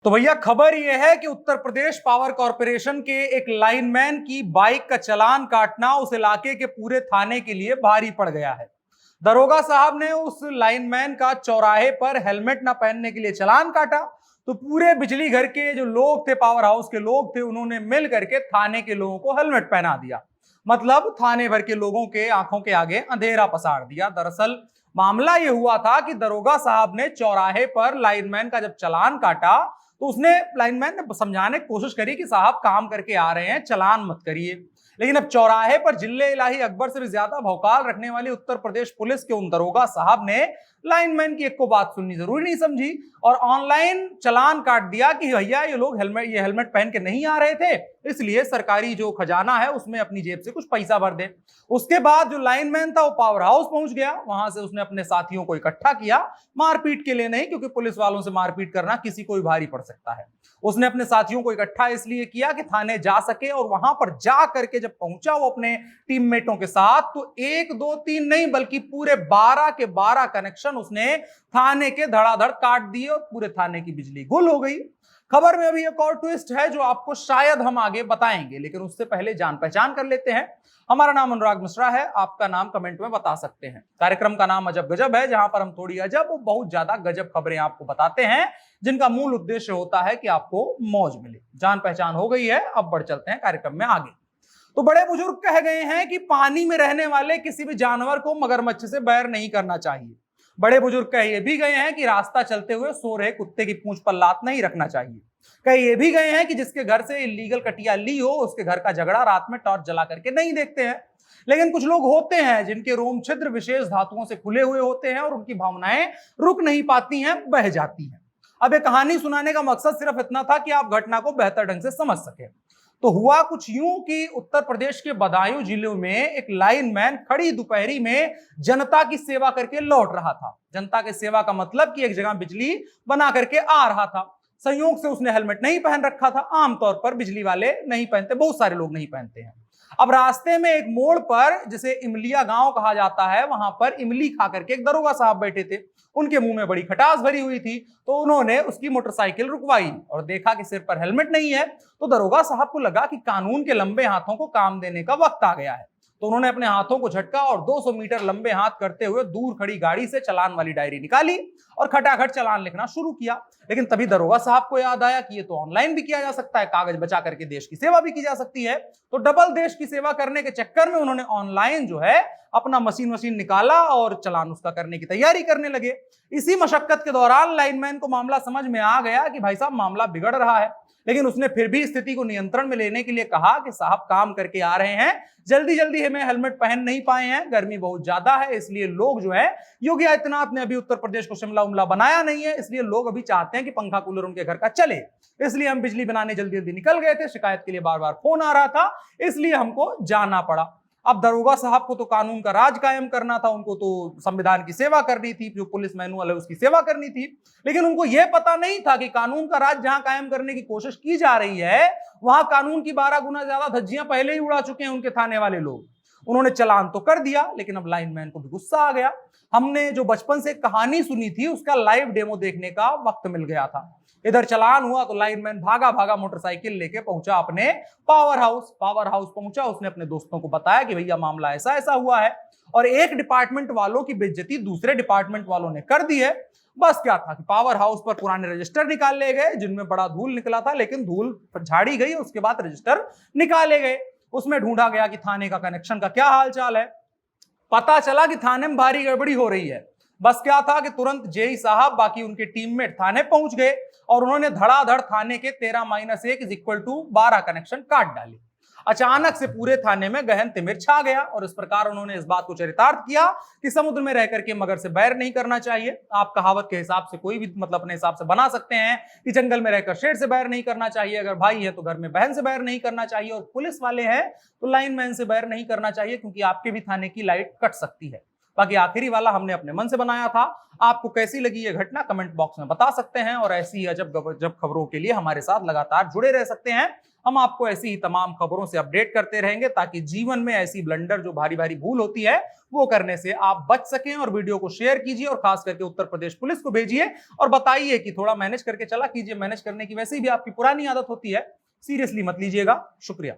तो भैया खबर यह है कि उत्तर प्रदेश पावर कॉरपोरेशन के एक लाइनमैन की बाइक का चालान काटना उस इलाके के पूरे थाने के लिए भारी पड़ गया है। दरोगा साहब ने उस लाइनमैन का चौराहे पर हेलमेट ना पहनने के लिए चालान काटा तो पूरे बिजली घर के जो लोग थे, पावर हाउस के लोग थे, उन्होंने मिल करके थाने के लोगों को हेलमेट पहना दिया। मतलब थाने भर के लोगों के आंखों के आगे अंधेरा पसार दिया। दरअसल मामला यह हुआ था कि दरोगा साहब ने चौराहे पर लाइनमैन का जब चालान काटा तो उसने लाइनमैन ने समझाने की कोशिश करी कि साहब काम करके आ रहे हैं, चालान मत करिए। लेकिन अब चौराहे पर जिले इलाही अकबर से भी ज्यादा भौकाल रखने वाली उत्तर प्रदेश पुलिस के उन दरोगा साहब ने लाइनमैन की एक को बात सुननी जरूरी नहीं समझी और ऑनलाइन चालान काट दिया कि भैया ये लोग हेलमेट पहन के नहीं आ रहे थे, इसलिए सरकारी जो खजाना है उसमें अपनी जेब से कुछ पैसा भर दे। उसके बाद जो लाइनमैन था वो पावर हाउस पहुंच गया, वहां से उसने अपने साथियों को इकट्ठा किया, मारपीट के लिए नहीं, क्योंकि पुलिस वालों से मारपीट करना किसी को भी भारी पड़ सकता है। उसने अपने साथियों को इकट्ठा इसलिए किया कि थाने जा सके और वहां पर जा करके जब पहुंचा वो अपने टीममेटों के साथ तो 1 2 3 नहीं बल्कि पूरे 12 के 12 कनेक्शन उसने थाने के धड़ाधड़ काट दिए और पूरे थाने की बिजली गुल हो गई। खबर में अभी एक और ट्विस्ट है जो आपको शायद हम आगे बताएंगे, लेकिन उससे पहले जान पहचान कर लेते हैं। हमारा नाम अनुराग मिश्रा है, आपका नाम कमेंट में बता सकते हैं। कार्यक्रम का नाम अजब गजब है, जहां पर हम थोड़ी अजब और बहुत ज्यादा गजब खबरें आपको बताते हैं जिनका मूल उद्देश्य होता है कि आपको मौज मिले। जान पहचान हो गई है, अब बढ़ चलते हैं कार्यक्रम में आगे। तो बड़े बुजुर्ग कह गए हैं कि पानी में रहने वाले किसी भी जानवर को मगरमच्छ से बैर नहीं करना चाहिए। बड़े बुजुर्ग कह ये भी गए हैं कि रास्ता चलते हुए सो रहे कुत्ते की पूंछ पर लात नहीं रखना चाहिए। कह ये भी गए हैं कि जिसके घर से इलीगल कटिया ली हो उसके घर का झगड़ा रात में टॉर्च जला करके नहीं देखते हैं। लेकिन कुछ लोग होते हैं जिनके रोम छिद्र विशेष धातुओं से खुले हुए होते हैं और उनकी भावनाएं रुक नहीं पाती हैं, बह जाती हैं। अब ये कहानी सुनाने का मकसद सिर्फ इतना था कि आप घटना को बेहतर ढंग से समझ सके। तो हुआ कुछ यूं कि उत्तर प्रदेश के बदायूं जिले में एक लाइनमैन खड़ी दोपहरी में जनता की सेवा करके लौट रहा था। जनता की सेवा का मतलब कि एक जगह बिजली बना करके आ रहा था। संयोग से उसने हेलमेट नहीं पहन रखा था। आमतौर पर बिजली वाले नहीं पहनते, बहुत सारे लोग नहीं पहनते हैं। अब रास्ते में एक मोड़ पर, जिसे इमलिया गांव कहा जाता है, वहां पर इमली खा करके एक दरोगा साहब बैठे थे। उनके मुंह में बड़ी खटास भरी हुई थी, तो उन्होंने उसकी मोटरसाइकिल रुकवाई और देखा कि सिर पर हेलमेट नहीं है। तो दरोगा साहब को लगा कि कानून के लंबे हाथों को काम देने का वक्त आ गया है। तो उन्होंने अपने हाथों को झटका और 200 मीटर लंबे हाथ करते हुए दूर खड़ी गाड़ी से चालान वाली डायरी निकाली और खटाखट चालान लिखना शुरू किया। लेकिन तभी दरोगा साहब को याद आया कि ये तो ऑनलाइन भी किया जा सकता है, कागज बचा करके देश की सेवा भी की जा सकती है। तो डबल देश की सेवा करने के चक्कर में उन्होंने ऑनलाइन जो है अपना मशीन निकाला और चालान उसका करने की तैयारी करने लगे। इसी मशक्कत के दौरान लाइनमैन को मामला समझ में आ गया कि भाई साहब मामला बिगड़ रहा है, लेकिन उसने फिर भी स्थिति को नियंत्रण में लेने के लिए कहा कि साहब काम करके आ रहे हैं, जल्दी जल्दी हमें हेलमेट पहन नहीं पाए हैं, गर्मी बहुत ज्यादा है, इसलिए लोग जो है, योगी आदित्यनाथ ने अभी उत्तर प्रदेश को शिमला उमला बनाया नहीं है, इसलिए लोग अभी चाहते हैं कि पंखा कूलर उनके घर का चले, इसलिए हम बिजली बनाने जल्दी जल्दी निकल गए थे, शिकायत के लिए बार बार फोन आ रहा था, इसलिए हमको जाना पड़ा। अब दरोगा साहब को तो कानून का राज कायम करना था, उनको तो संविधान की सेवा करनी थी, जो पुलिस मैनुअल है उसकी सेवा करनी थी। लेकिन उनको यह पता नहीं था कि कानून का राज जहां कायम करने की कोशिश की जा रही है वहां कानून की 12 गुना ज्यादा धज्जियां पहले ही उड़ा चुके हैं उनके थाने वाले लोग। उन्होंने चालान तो कर दिया, लेकिन अब लाइनमैन को भी गुस्सा आ गया। हमने जो बचपन से कहानी सुनी थी उसका लाइव डेमो देखने का वक्त मिल गया था। इधर चालान हुआ तो लाइनमैन भागा भागा मोटरसाइकिल लेके पहुंचा अपने पावर हाउस पहुंचा। उसने अपने दोस्तों को बताया कि भैया मामला ऐसा ऐसा हुआ है और एक डिपार्टमेंट वालों की बेइज्जती दूसरे डिपार्टमेंट वालों ने कर दी है। बस क्या था कि पावर हाउस पर पुराने रजिस्टर निकाल ले गए जिनमें बड़ा धूल निकला था, लेकिन धूल झाड़ी गई, उसके बाद रजिस्टर निकाले गए। उसमें ढूंढा गया कि थाने का कनेक्शन का क्या हाल चाल है। पता चला कि थाने में भारी गड़बड़ी हो रही है। बस क्या था कि तुरंत जेई साहब बाकी उनके टीममेट थाने पहुंच गए और उन्होंने धड़ाधड़ थाने के 13-1 = 12 कनेक्शन काट डाले। अचानक से पूरे थाने में गहन तिमिर छा गया और इस प्रकार उन्होंने इस बात को चरितार्थ किया कि समुद्र में रह करके मगर से बैर नहीं करना चाहिए। आप कहावत के हिसाब से कोई भी मतलब अपने हिसाब से बना सकते हैं कि जंगल में रहकर शेर से बैर नहीं करना चाहिए, अगर भाई है तो घर में बहन से बैर नहीं करना चाहिए, और पुलिस वाले हैं तो लाइनमैन से बैर नहीं करना चाहिए, क्योंकि आपके भी थाने की लाइट कट सकती है। बाकी आखिरी वाला हमने अपने मन से बनाया था। आपको कैसी लगी ये घटना कमेंट बॉक्स में बता सकते हैं और ऐसी ही अजब गजब खबरों के लिए हमारे साथ लगातार जुड़े रह सकते हैं। हम आपको ऐसी ही तमाम खबरों से अपडेट करते रहेंगे ताकि जीवन में ऐसी ब्लंडर जो भारी भारी भूल होती है वो करने से आप बच सकें। और वीडियो को शेयर कीजिए और खास करके उत्तर प्रदेश पुलिस को भेजिए और बताइए कि थोड़ा मैनेज करके चला कीजिए। मैनेज करने की वैसे भी आपकी पुरानी आदत होती है, सीरियसली मत लीजिएगा। शुक्रिया।